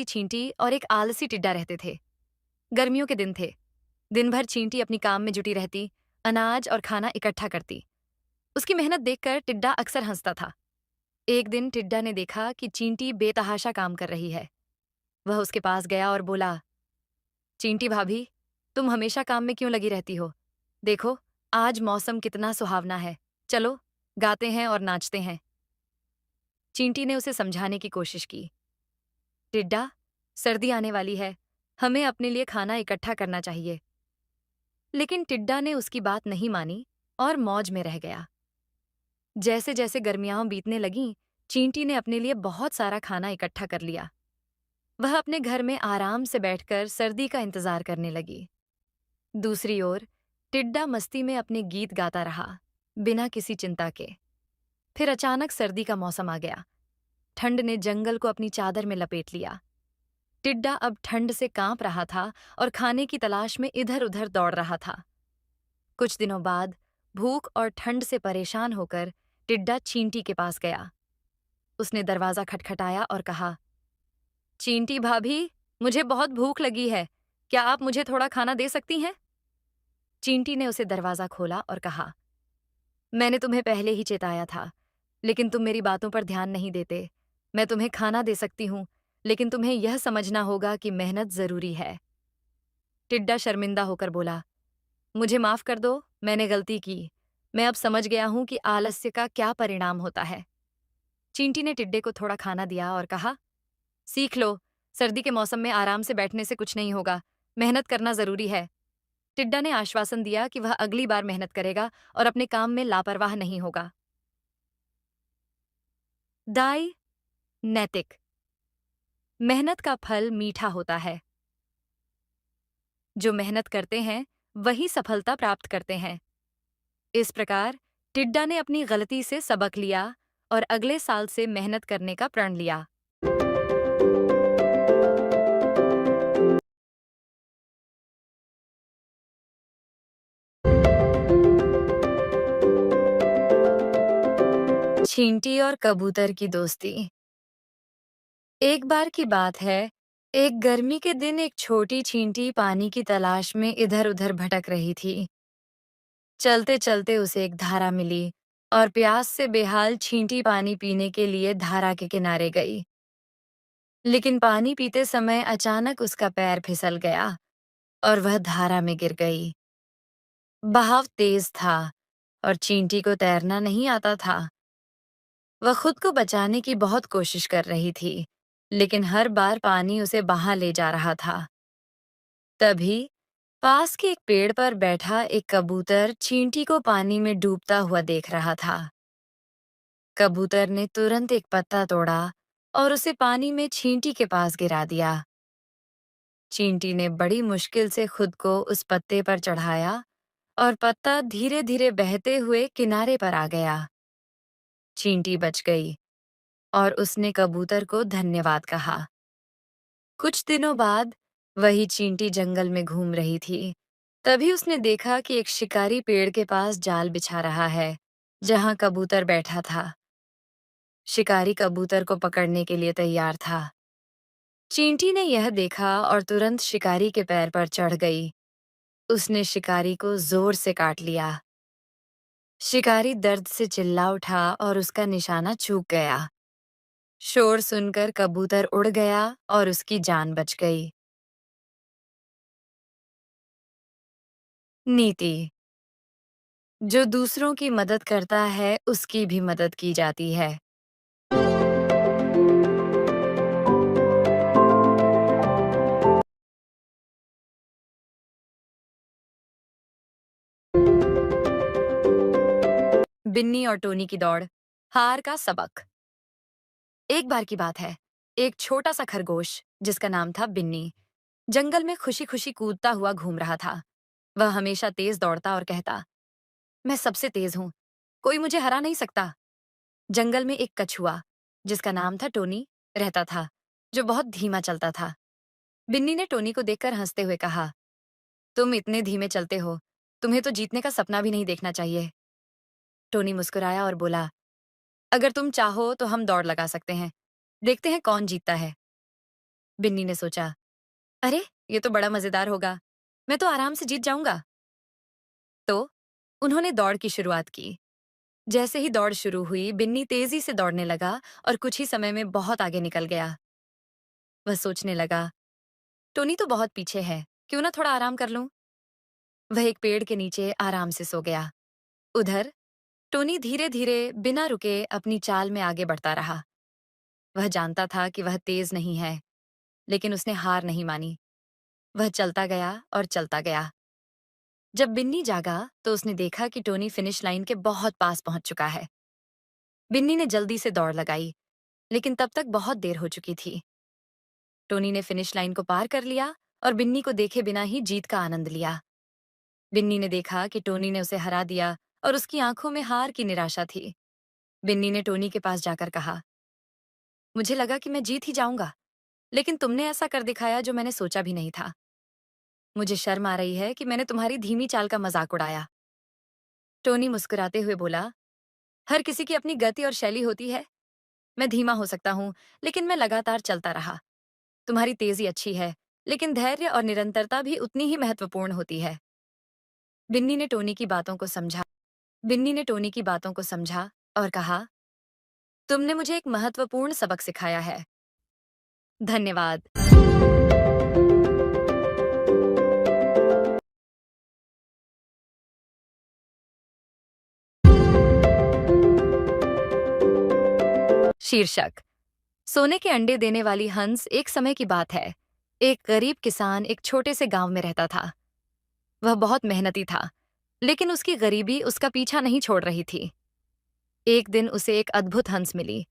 चींटी और एक आलसी टिड्डा रहते थे। गर्मियों के दिन थे। दिन भर चींटी अपनी काम में जुटी रहती, अनाज और खाना इकट्ठा करती। उसकी मेहनत देखकर टिड्डा अक्सर हंसता था। एक दिन टिड्डा ने देखा कि चींटी बेतहाशा काम कर रही है। वह उसके पास गया और बोला, चींटी भाभी, तुम हमेशा काम में क्यों लगी रहती हो? देखो, आज मौसम कितना सुहावना है। चलो, गाते हैं और नाचते हैं। चींटी ने उसे समझाने की कोशिश की। टिड्डा, सर्दी आने वाली है, हमें अपने लिए खाना इकट्ठा करना चाहिए। लेकिन टिड्डा ने उसकी बात नहीं मानी और मौज में रह गया। जैसे जैसे गर्मियां बीतने लगीं, चींटी ने अपने लिए बहुत सारा खाना इकट्ठा कर लिया। वह अपने घर में आराम से बैठकर सर्दी का इंतजार करने लगी। दूसरी ओर टिड्डा मस्ती में अपने गीत गाता रहा, बिना किसी चिंता के। फिर अचानक सर्दी का मौसम आ गया। ठंड ने जंगल को अपनी चादर में लपेट लिया। टिड्डा अब ठंड से कांप रहा था और खाने की तलाश में इधर उधर दौड़ रहा था। कुछ दिनों बाद भूख और ठंड से परेशान होकर टिड्डा चींटी के पास गया। उसने दरवाजा खटखटाया और कहा, चींटी भाभी, मुझे बहुत भूख लगी है। क्या आप मुझे थोड़ा खाना दे सकती हैं? चींटी ने उसे दरवाजा खोला और कहा, मैंने तुम्हें पहले ही चेताया था, लेकिन तुम मेरी बातों पर ध्यान नहीं देते। मैं तुम्हें खाना दे सकती हूँ, लेकिन तुम्हें यह समझना होगा कि मेहनत जरूरी है। टिड्डा शर्मिंदा होकर बोला, मुझे माफ कर दो, मैंने गलती की। मैं अब समझ गया हूं कि आलस्य का क्या परिणाम होता है। चींटी ने टिड्डे को थोड़ा खाना दिया और कहा, सीख लो, सर्दी के मौसम में आराम से बैठने से कुछ नहीं होगा। मेहनत करना जरूरी है। टिड्डा ने आश्वासन दिया कि वह अगली बार मेहनत करेगा और अपने काम में लापरवाह नहीं होगा। दाई, नैतिक। मेहनत का फल मीठा होता है। जो मेहनत करते हैं वही सफलता प्राप्त करते हैं। इस प्रकार टिड्डा ने अपनी गलती से सबक लिया और अगले साल से मेहनत करने का प्रण लिया। चींटी और कबूतर की दोस्ती। एक बार की बात है, एक गर्मी के दिन एक छोटी चींटी पानी की तलाश में इधर-उधर भटक रही थी। चलते चलते उसे एक धारा मिली और प्यास से बेहाल चींटी पानी पीने के लिए धारा के किनारे गई। लेकिन पानी पीते समय अचानक उसका पैर फिसल गया और वह धारा में गिर गई। बहाव तेज था और चींटी को तैरना नहीं आता था। वह खुद को बचाने की बहुत कोशिश कर रही थी, लेकिन हर बार पानी उसे बहा ले जा रहा था। तभी पास के एक पेड़ पर बैठा एक कबूतर चींटी को पानी में डूबता हुआ देख रहा था। कबूतर ने तुरंत एक पत्ता तोड़ा और उसे पानी में चींटी के पास गिरा दिया। चींटी ने बड़ी मुश्किल से खुद को उस पत्ते पर चढ़ाया और पत्ता धीरे धीरे बहते हुए किनारे पर आ गया। चींटी बच गई और उसने कबूतर को धन्यवाद कहा। कुछ दिनों बाद वही चींटी जंगल में घूम रही थी। तभी उसने देखा कि एक शिकारी पेड़ के पास जाल बिछा रहा है, जहां कबूतर बैठा था। शिकारी कबूतर को पकड़ने के लिए तैयार था। चींटी ने यह देखा और तुरंत शिकारी के पैर पर चढ़ गई। उसने शिकारी को जोर से काट लिया। शिकारी दर्द से चिल्ला उठा और उसका निशाना चूक गया। शोर सुनकर कबूतर उड़ गया और उसकी जान बच गई। नीति। जो दूसरों की मदद करता है, उसकी भी मदद की जाती है। बिन्नी और टोनी की दौड़। हार का सबक। एक बार की बात है, एक छोटा सा खरगोश जिसका नाम था बिन्नी, जंगल में खुशी खुशी कूदता हुआ घूम रहा था। वह हमेशा तेज दौड़ता और कहता, मैं सबसे तेज हूँ, कोई मुझे हरा नहीं सकता। जंगल में एक कछुआ जिसका नाम था टोनी रहता था, जो बहुत धीमा चलता था। बिन्नी ने टोनी को देखकर हंसते हुए कहा, तुम इतने धीमे चलते हो, तुम्हें तो जीतने का सपना भी नहीं देखना चाहिए। टोनी मुस्कुराया और बोला, अगर तुम चाहो तो हम दौड़ लगा सकते हैं, देखते हैं कौन जीतता है। बिन्नी ने सोचा, अरे ये तो बड़ा मजेदार होगा, मैं तो आराम से जीत जाऊंगा। तो उन्होंने दौड़ की शुरुआत की। जैसे ही दौड़ शुरू हुई, बिन्नी तेजी से दौड़ने लगा और कुछ ही समय में बहुत आगे निकल गया। वह सोचने लगा, टोनी तो बहुत पीछे है, क्यों ना थोड़ा आराम कर लूं। वह एक पेड़ के नीचे आराम से सो गया। उधर टोनी धीरे धीरे बिना रुके अपनी चाल में आगे बढ़ता रहा। वह जानता था कि वह तेज नहीं है, लेकिन उसने हार नहीं मानी। वह चलता गया और चलता गया। जब बिन्नी जागा तो उसने देखा कि टोनी फिनिश लाइन के बहुत पास पहुंच चुका है। बिन्नी ने जल्दी से दौड़ लगाई, लेकिन तब तक बहुत देर हो चुकी थी। टोनी ने फिनिश लाइन को पार कर लिया और बिन्नी को देखे बिना ही जीत का आनंद लिया। बिन्नी ने देखा कि टोनी ने उसे हरा दिया और उसकी आंखों में हार की निराशा थी। बिन्नी ने टोनी के पास जाकर कहा, मुझे लगा कि मैं जीत ही जाऊंगा, लेकिन तुमने ऐसा कर दिखाया जो मैंने सोचा भी नहीं था। मुझे शर्म आ रही है कि मैंने तुम्हारी धीमी चाल का मजाक उड़ाया। टोनी मुस्कुराते हुए बोला, हर किसी की अपनी गति और शैली होती है। मैं धीमा हो सकता हूँ, लेकिन मैं लगातार चलता रहा। तुम्हारी तेजी अच्छी है, लेकिन धैर्य और निरंतरता भी उतनी ही महत्वपूर्ण होती है। बिन्नी ने टोनी की बातों को समझा। बिन्नी ने टोनी की बातों को समझा और कहा, तुमने मुझे एक महत्वपूर्ण सबक सिखाया है। धन्यवाद। शीर्षक, सोने के अंडे देने वाली हंस। एक समय की बात है। एक गरीब किसान एक छोटे से गांव में रहता था। वह बहुत मेहनती था, लेकिन उसकी गरीबी उसका पीछा नहीं छोड़ रही थी। एक दिन उसे एक अद्भुत हंस मिली।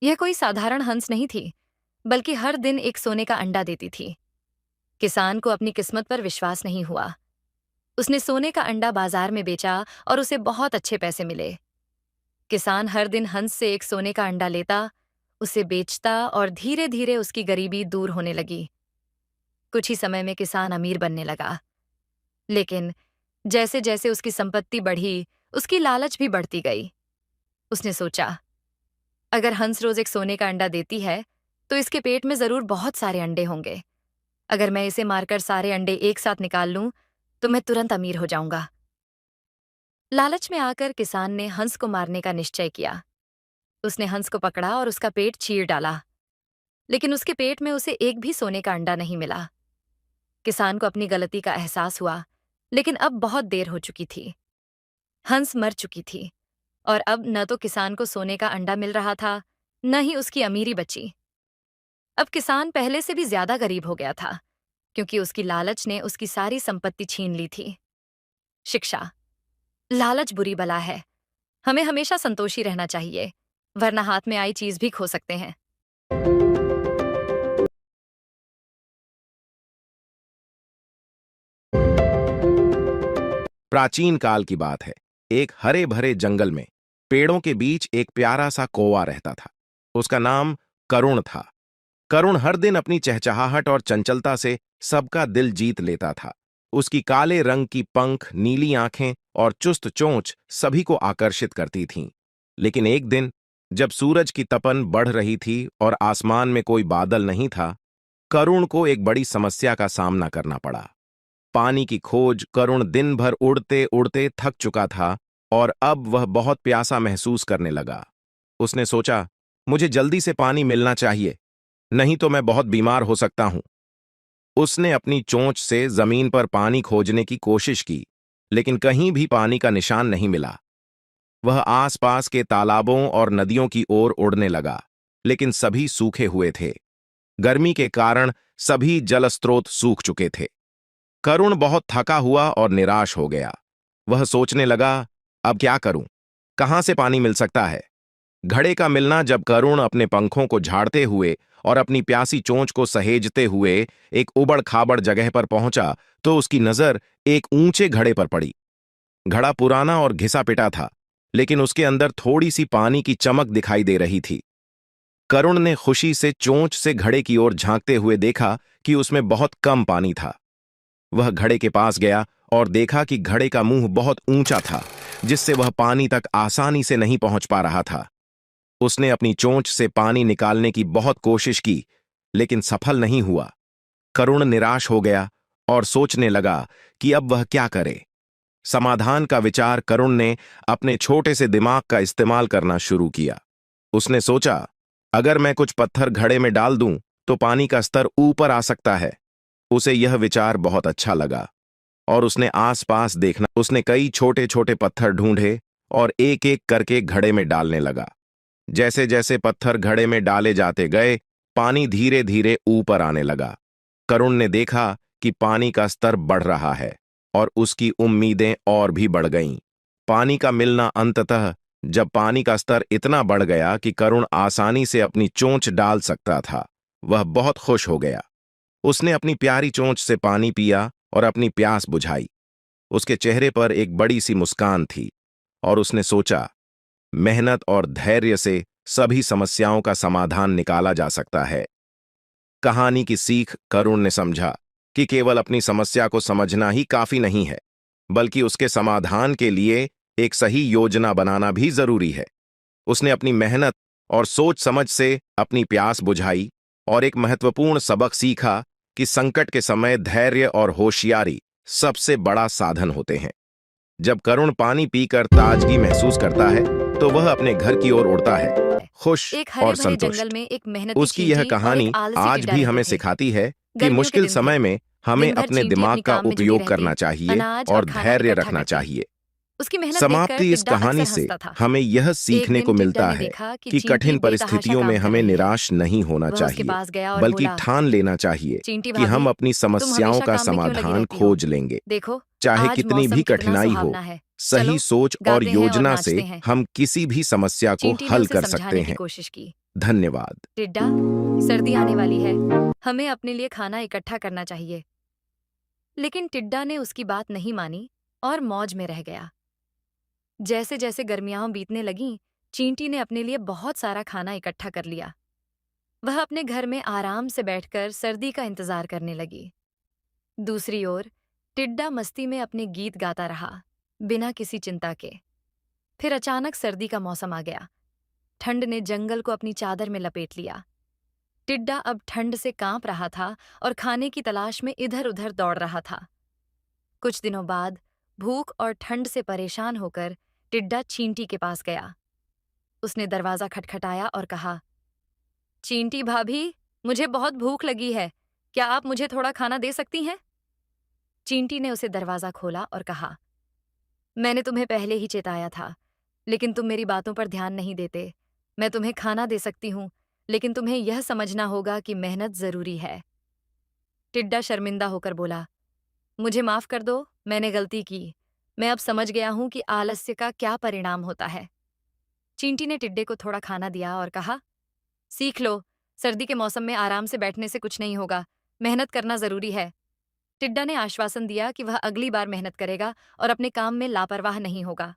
यह कोई साधारण हंस नहीं थी, बल्कि हर दिन एक सोने का अंडा देती थी। किसान को अपनी किस्मत पर विश्वास नहीं हुआ। उसने सोने का अंडा बाजार में बेचा और उसे बहुत अच्छे पैसे मिले। किसान हर दिन हंस से एक सोने का अंडा लेता, उसे बेचता और धीरे धीरे उसकी गरीबी दूर होने लगी। कुछ ही समय में किसान अमीर बनने लगा, लेकिन जैसे जैसे उसकी संपत्ति बढ़ी, उसकी लालच भी बढ़ती गई। उसने सोचा, अगर हंस रोज एक सोने का अंडा देती है, तो इसके पेट में जरूर बहुत सारे अंडे होंगे। अगर मैं इसे मारकर सारे अंडे एक साथ निकाल लूं, तो मैं तुरंत अमीर हो जाऊंगा। लालच में आकर किसान ने हंस को मारने का निश्चय किया। उसने हंस को पकड़ा और उसका पेट चीर डाला, लेकिन उसके पेट में उसे एक भी सोने का अंडा नहीं मिला। किसान को अपनी गलती का एहसास हुआ, लेकिन अब बहुत देर हो चुकी थी। हंस मर चुकी थी और अब न तो किसान को सोने का अंडा मिल रहा था, न ही उसकी अमीरी बची। अब किसान पहले से भी ज्यादा गरीब हो गया था, क्योंकि उसकी लालच ने उसकी सारी संपत्ति छीन ली थी। शिक्षा, लालच बुरी बला है। हमें हमेशा संतोषी रहना चाहिए, वरना हाथ में आई चीज भी खो सकते हैं। प्राचीन काल की बात है। एक हरे भरे जंगल में पेड़ों के बीच एक प्यारा सा कौवा रहता था। उसका नाम करुण था। करुण हर दिन अपनी चहचहाहट और चंचलता से सबका दिल जीत लेता था। उसकी काले रंग की पंख, नीली आंखें और चुस्त चोंच सभी को आकर्षित करती थीं। लेकिन एक दिन, जब सूरज की तपन बढ़ रही थी और आसमान में कोई बादल नहीं था, करुण को एक बड़ी समस्या का सामना करना पड़ा। पानी की खोज। करुण दिन भर उड़ते उड़ते थक चुका था और अब वह बहुत प्यासा महसूस करने लगा। उसने सोचा, मुझे जल्दी से पानी मिलना चाहिए, नहीं तो मैं बहुत बीमार हो सकता हूं। उसने अपनी चोंच से जमीन पर पानी खोजने की कोशिश की, लेकिन कहीं भी पानी का निशान नहीं मिला। वह आसपास के तालाबों और नदियों की ओर उड़ने लगा, लेकिन सभी सूखे हुए थे। गर्मी के कारण सभी जल स्रोत सूख चुके थे। करुण बहुत थका हुआ और निराश हो गया। वह सोचने लगा, अब क्या करूं? कहां से पानी मिल सकता है? घड़े का मिलना। जब करुण अपने पंखों को झाड़ते हुए और अपनी प्यासी चोंच को सहेजते हुए एक उबड़-खाबड़ जगह पर पहुंचा, तो उसकी नजर एक ऊंचे घड़े पर पड़ी। घड़ा पुराना और घिसा-पिटा था, लेकिन उसके अंदर थोड़ी सी पानी की चमक दिखाई दे रही थी। करुण ने खुशी से चोंच से घड़े की ओर झांकते हुए देखा कि उसमें बहुत कम पानी था। वह घड़े के पास गया और देखा कि घड़े का मुंह बहुत ऊंचा था, जिससे वह पानी तक आसानी से नहीं पहुंच पा रहा था। उसने अपनी चोंच से पानी निकालने की बहुत कोशिश की, लेकिन सफल नहीं हुआ। करुण निराश हो गया और सोचने लगा कि अब वह क्या करे। समाधान का विचार करुण ने अपने छोटे से दिमाग का इस्तेमाल करना शुरू किया। उसने सोचा, अगर मैं कुछ पत्थर घड़े में डाल दूं तो पानी का स्तर ऊपर आ सकता है। उसे यह विचार बहुत अच्छा लगा और उसने आसपास देखना। उसने कई छोटे छोटे पत्थर ढूंढे और एक एक करके घड़े में डालने लगा। जैसे जैसे पत्थर घड़े में डाले जाते गए, पानी धीरे धीरे ऊपर आने लगा। करुण ने देखा कि पानी का स्तर बढ़ रहा है और उसकी उम्मीदें और भी बढ़ गईं। पानी का मिलना अंततः जब पानी का स्तर इतना बढ़ गया कि करुण आसानी से अपनी चोंच डाल सकता था, वह बहुत खुश हो गया। उसने अपनी प्यारी चोंच से पानी पिया और अपनी प्यास बुझाई। उसके चेहरे पर एक बड़ी सी मुस्कान थी और उसने सोचा, मेहनत और धैर्य से सभी समस्याओं का समाधान निकाला जा सकता है। कहानी की सीख करुण ने समझा कि केवल अपनी समस्या को समझना ही काफी नहीं है, बल्कि उसके समाधान के लिए एक सही योजना बनाना भी जरूरी है। उसने अपनी मेहनत और सोच समझ से अपनी प्यास बुझाई और एक महत्वपूर्ण सबक सीखा कि संकट के समय धैर्य और होशियारी सबसे बड़ा साधन होते हैं। जब करुण पानी पीकर ताजगी महसूस करता है तो वह अपने घर की ओर उड़ता है, खुश एक हरे और भरे जंगल संतुष्ट। में एक मेहनती उसकी यह चींटी और एक कहानी आलसी आज टिड्डा भी रहते हमें थे। सिखाती है कि गर्मियों के मुश्किल दिन थे। समय में हमें दिन भर अपने चींटी दिमाग अपनी का काम में जुटी उपयोग रहती, करना चाहिए अनाज और और खाना धैर्य इकट्ठा रखना करती। चाहिए। उसकी मेहनत देखकर समाप्ति इस टिड्डा कहानी अक्सर से हंसता था। हमें यह एक सीखने दिन को टिड्डा मिलता ने है देखा कि कि चींटी कठिन बेतहाशा परिस्थितियों में काम कर हमें रही है। निराश नहीं होना वह उसके चाहिए, पास गया और बल्कि बोला, ठान लेना चाहिए चींटी कि हम भाभी, अपनी तुम समस्याओं हमेशा का काम में क्यों लगी समाधान रहती हो? खोज लेंगे। देखो, चाहे आज कितनी मौसम भी कितना कठिनाई हो, सुहावना है। सही चलो, सोच और गाते हैं और योजना नाचते से हैं। हम किसी भी समस्या को चींटी ने हल उसे कर सकते समझाने की हैं। कोशिश की। धन्यवाद। टिड्डा, सर्दी आने वाली है, हमें अपने लिए खाना इकट्ठा करना चाहिए। लेकिन टिड्डा ने उसकी बात नहीं मानी और मौज में रह गया। जैसे जैसे गर्मियां बीतने लगीं, चींटी ने अपने लिए बहुत सारा खाना इकट्ठा कर लिया। वह अपने घर में आराम से बैठकर सर्दी का इंतजार करने लगी। दूसरी ओर टिड्डा मस्ती में अपने गीत गाता रहा, बिना किसी चिंता के। फिर अचानक सर्दी का मौसम आ गया। ठंड ने जंगल को अपनी चादर में लपेट लिया। टिड्डा अब ठंड से कांप रहा था और खाने की तलाश में इधर उधर दौड़ रहा था। कुछ दिनों बाद भूख और ठंड से परेशान होकर टिड्डा चींटी के पास गया। उसने दरवाजा खटखटाया और कहा, चींटी भाभी, मुझे बहुत भूख लगी है, क्या आप मुझे थोड़ा खाना दे सकती हैं? चींटी ने उसे दरवाजा खोला और कहा, मैंने तुम्हें पहले ही चेताया था, लेकिन तुम मेरी बातों पर ध्यान नहीं देते। मैं तुम्हें खाना दे सकती हूँ, लेकिन तुम्हें यह समझना होगा कि मेहनत जरूरी है। टिड्डा शर्मिंदा होकर बोला, मुझे माफ कर दो, मैंने गलती की। मैं अब समझ गया हूं कि आलस्य का क्या परिणाम होता है। चींटी ने टिड्डे को थोड़ा खाना दिया और कहा, सीख लो, सर्दी के मौसम में आराम से बैठने से कुछ नहीं होगा, मेहनत करना जरूरी है। टिड्डा ने आश्वासन दिया कि वह अगली बार मेहनत करेगा और अपने काम में लापरवाह नहीं होगा।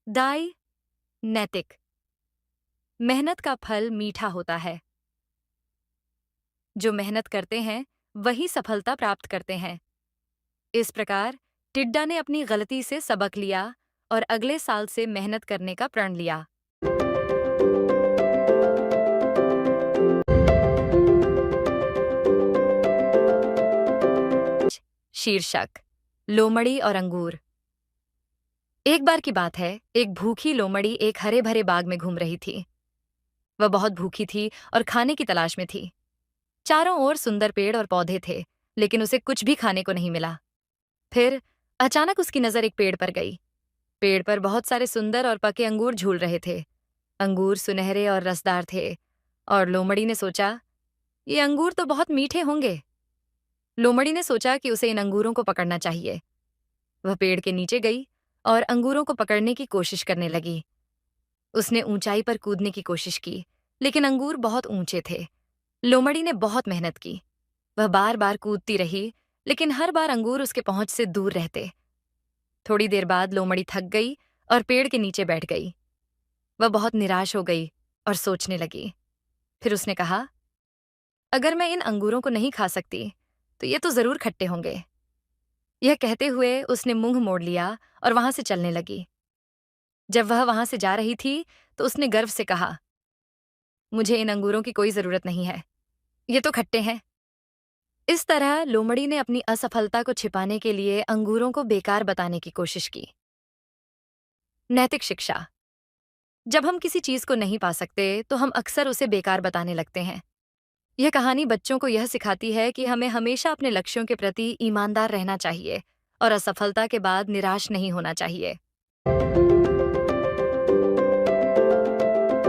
दाई, नैतिक। मेहनत का फल मीठा होता है। जो मेहनत करते हैं वही सफलता प्राप्त करते हैं। इस प्रकार टिड्डा ने अपनी गलती से सबक लिया और अगले साल से मेहनत करने का प्रण लिया। शीर्षक, लोमड़ी और अंगूर। एक बार की बात है, एक भूखी लोमड़ी एक हरे भरे बाग में घूम रही थी। वह बहुत भूखी थी और खाने की तलाश में थी। चारों ओर सुंदर पेड़ और पौधे थे, लेकिन उसे कुछ भी खाने को नहीं मिला। फिर अचानक उसकी नजर एक पेड़ पर गई। पेड़ पर बहुत सारे सुंदर और पके अंगूर झूल रहे थे। अंगूर सुनहरे और रसदार थे और लोमड़ी ने सोचा, ये अंगूर तो बहुत मीठे होंगे। लोमड़ी ने सोचा कि उसे इन अंगूरों को पकड़ना चाहिए। वह पेड़ के नीचे गई और अंगूरों को पकड़ने की कोशिश करने लगी। उसने ऊंचाई पर कूदने की कोशिश की, लेकिन अंगूर बहुत ऊंचे थे। लोमड़ी ने बहुत मेहनत की। वह बार बार कूदती रही, लेकिन हर बार अंगूर उसके पहुंच से दूर रहते। थोड़ी देर बाद लोमड़ी थक गई और पेड़ के नीचे बैठ गई। वह बहुत निराश हो गई और सोचने लगी। फिर उसने कहा, अगर मैं इन अंगूरों को नहीं खा सकती तो ये तो जरूर खट्टे होंगे। यह कहते हुए उसने मुंह मोड़ लिया और वहां से चलने लगी। जब वह वहां से जा रही थी तो उसने गर्व से कहा, मुझे इन अंगूरों की कोई जरूरत नहीं है, ये तो खट्टे हैं। इस तरह लोमड़ी ने अपनी असफलता को छिपाने के लिए अंगूरों को बेकार बताने की कोशिश की। नैतिक शिक्षा। जब हम किसी चीज को नहीं पा सकते तो हम अक्सर उसे बेकार बताने लगते हैं। यह कहानी बच्चों को यह सिखाती है कि हमें हमेशा अपने लक्ष्यों के प्रति ईमानदार रहना चाहिए और असफलता के बाद निराश नहीं होना चाहिए।